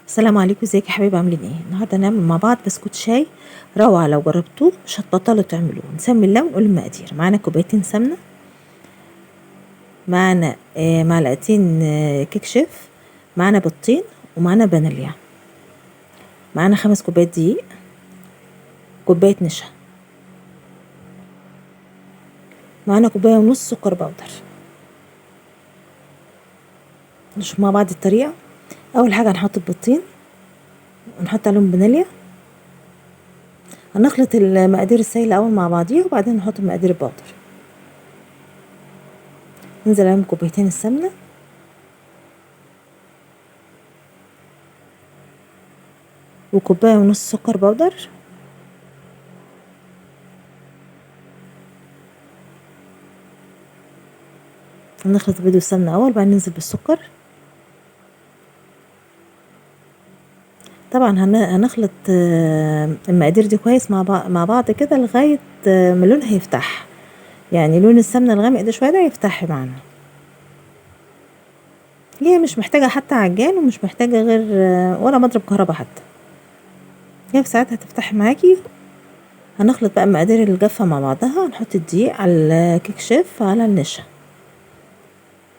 السلام عليكم، ازيك يا حبايبي؟ عاملين ايه؟ النهارده هنعمل مع بعض بسكوت شاي روعه. لو جربتوه مش هتبطلوا تعملوه. نسمي الله ونقول المقادير. معانا كوبايتين سمنه، معانا معلقتين كيك شيف، معانا بيضتين، ومعانا فانيليا، معانا 5 كوبايات دقيق، كوبايه نشا، معانا كوبايه ونص سكر بودر. نشوف مع بعض الطريقه. اول حاجه هنحط البيضتين ونحط عليهم فانيليا. هنخلط المقادير السائله الاول مع بعضيها، وبعدين نحط مقادير البودر. ننزل عليهم كوبايتين السمنه وكوبايه ونص سكر بودر، نخلط البيض والسمنه اول، بعدين ننزل بالسكر. طبعا هنخلط المقادير دي كويس مع بعض كده لغايه ما لونها يفتح، يعني لون السمنه الغامق ده شويه ده يفتح معانا. هي مش محتاجه حتى عجان، ومش محتاجه غير ولا مضرب كهرباء حتى، هي في ساعتها هتفتح معاكي. هنخلط بقى المقادير الجافه مع بعضها. نحط الدقيق على الكيك شيف على النشا،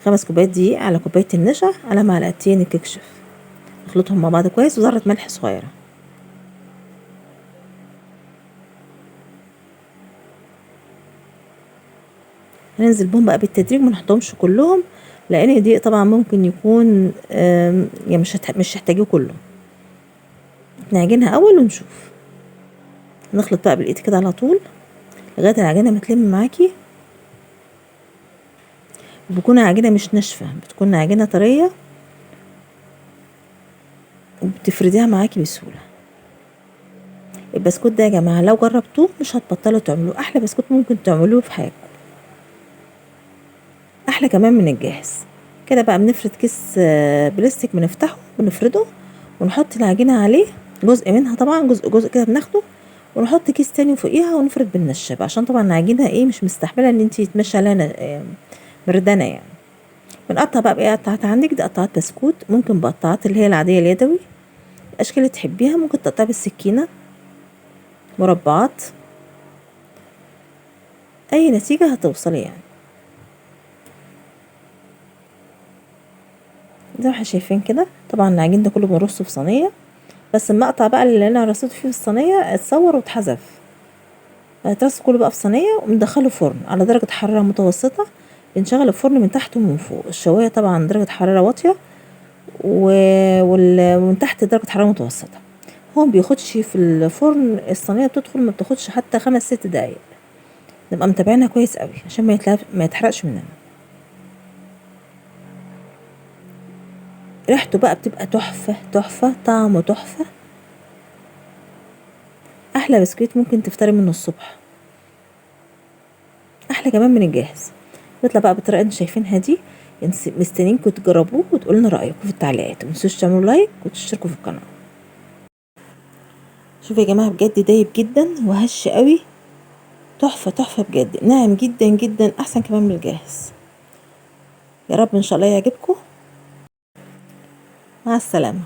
5 كوبايات دقيق على كوبايه النشا على معلقتين الكيك شيف. نخلطهم مع بعض كويس، وذره ملح صغيره. هننزل بهم بقى بالتدريج، ما نحطهمش كلهم، لان الدقيق طبعا ممكن يكون يعني مش هتحتاجيه كله. نعجنها اول ونشوف. نخلط بقى بالايد كده على طول لغايه العجينه ما تلم معاكي. بتكون عجينه مش ناشفه، بتكون عجينه طريه وبتفرديها معاكي بسهوله. البسكوت ده يا جماعه لو جربتوه مش هتبطلوا تعملوه. احلى بسكوت ممكن تعملوه في حياتكم، احلى كمان من الجاهز. كده بقى بنفرد كيس بلاستيك، بنفتحه ونفرده ونحط العجينه عليه، جزء منها طبعا، جزء كده بناخده، ونحط كيس تاني فوقيها ونفرد بالنشابه، عشان طبعا العجينه مش مستحمله ان انتي تمشي عليها مردانه يعني. بنقطع بقى بايه قطعات عندك، دي قطعات بسكوت، ممكن بقطعات اللي هي العاديه اليدوي، الاشكال اللي تحبيها. ممكن تقطعي بالسكينه مربعات، اي نتيجه هتوصلي يعني. زي ما احنا شايفين كده. طبعا العجين ده كله بنرصه في صينيه، بس المقطع بقى اللي انا رصيته فيه في الصينيه اتصور واتحذف. هيترص كله بقى في صينيه، وندخله فرن على درجه حراره متوسطه. بنشغل الفرن من تحت ومن فوق. الشوايه طبعا درجه حراره واطيه، ومن تحت درجه حراره متوسطه. هو ما بياخدش في الفرن، الصينيه بتدخل ما بتاخدش حتى 5-6 دقايق. نبقى متابعينها كويس قوي عشان ما يتحرقش مننا. ريحته بقى بتبقى تحفه تحفه، طعمه تحفه. احلى بسكويت ممكن تفطري منه الصبح، احلى كمان من الجاهز. بيطلع بقى بالطريقه اللي شايفينها دي. مستنيينكم تجربوه وتقولوا لنا رايكم في التعليقات. ومتنسوش تعملوا لايك وتشتركوا في القناه. شوفوا يا جماعه، بجد دايب جدا وهش قوي، تحفه تحفه بجد، ناعم جدا جدا، احسن كمان من الجاهز. يا رب ان شاء الله يعجبكم. مع السلامه.